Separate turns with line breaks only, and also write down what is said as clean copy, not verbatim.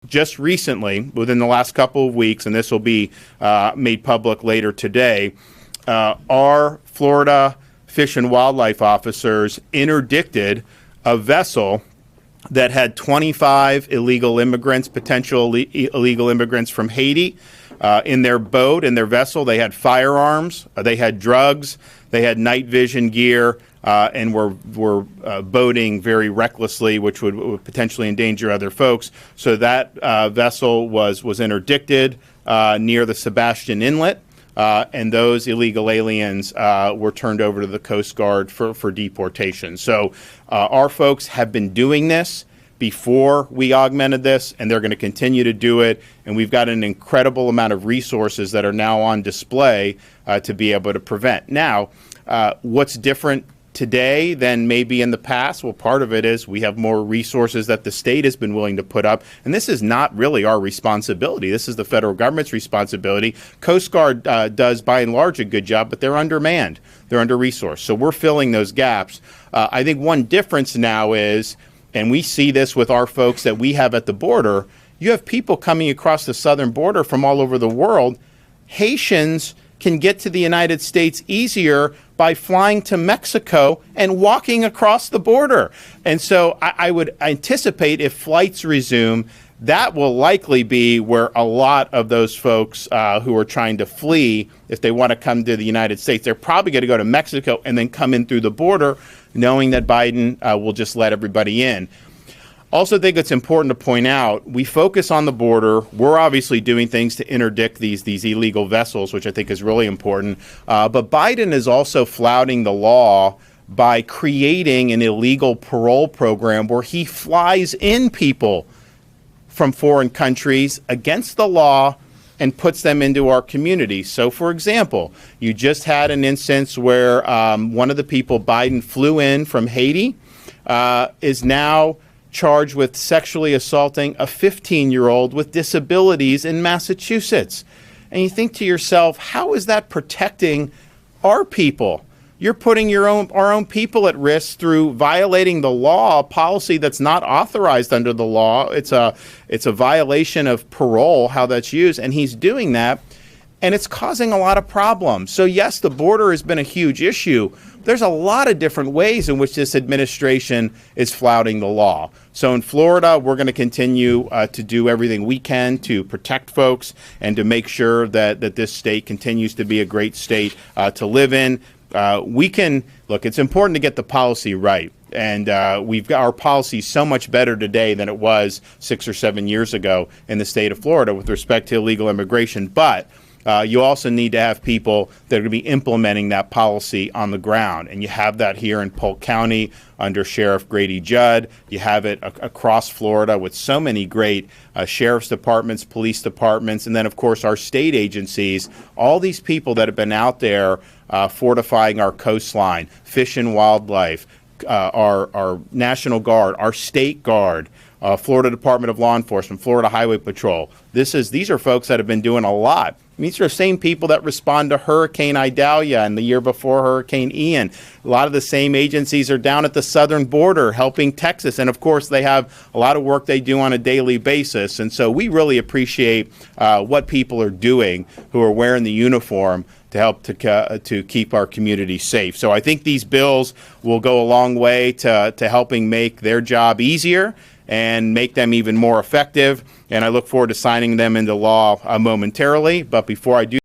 just recently, within the last couple of weeks, and this will be made public later today, our Florida Fish and Wildlife officers interdicted a vessel that had 25 illegal immigrants, potential illegal immigrants from Haiti. In their boat, in their vessel, they had firearms, they had drugs, they had night vision gear, and were boating very recklessly, which would potentially endanger other folks. So that vessel was interdicted near the Sebastian Inlet, and those illegal aliens were turned over to the Coast Guard for deportation. So our folks have been doing this before we augmented this, and they're going to continue to do it. And we've got an incredible amount of resources that are now on display to be able to prevent. Now, what's different today than maybe in the past? Well, part of it is we have more resources that the state has been willing to put up. And this is not really our responsibility. This is the federal government's responsibility. Coast Guard does, by and large, a good job, but they're undermanned. They're under-resourced. So we're filling those gaps. I think one difference now is, and we see this with our folks that we have at the border, you have people coming across the southern border from all over the world. Haitians can get to the United States easier by flying to Mexico and walking across the border. And so I would anticipate if flights resume, that will likely be where a lot of those folks who are trying to flee, if they want to come to the United States, they're probably going to go to Mexico and then come in through the border, knowing that Biden will just let everybody in. Also think it's important to point out, we focus on the border. We're obviously doing things to interdict these illegal vessels, which I think is really important. But Biden is also flouting the law by creating an illegal parole program where he flies in people from foreign countries against the law and puts them into our community. So, for example, you just had an instance where one of the people Biden flew in from Haiti is now charged with sexually assaulting a 15-year-old with disabilities in Massachusetts. And you think to yourself, how is that protecting our people? You're putting our own people at risk through violating the law, a policy that's not authorized under the law. It's a violation of parole, how that's used, and he's doing that, and it's causing a lot of problems. So yes, the border has been a huge issue. There's a lot of different ways in which this administration is flouting the law. So in Florida, we're going to continue to do everything we can to protect folks and to make sure that this state continues to be a great state to live in. Look, it's important to get the policy right. And we've got our policy so much better today than it was 6 or 7 years ago in the state of Florida with respect to illegal immigration. But you also need to have people that are going to be implementing that policy on the ground. And you have that here in Polk County under Sheriff Grady Judd. You have it across Florida with so many great sheriff's departments, police departments, and then, of course, our state agencies. All these people that have been out there fortifying our coastline, Fish and Wildlife, our National Guard, our State Guard, Florida Department of Law Enforcement, Florida Highway Patrol. These are folks that have been doing a lot. These are the same people that respond to Hurricane Idalia and the year before Hurricane Ian. A lot of the same agencies are down at the southern border helping Texas. And, of course, they have a lot of work they do on a daily basis. And so we really appreciate what people are doing who are wearing the uniform to help to keep our community safe. So I think these bills will go a long way to helping make their job easier and make them even more effective. And I look forward to signing them into law momentarily. But before I do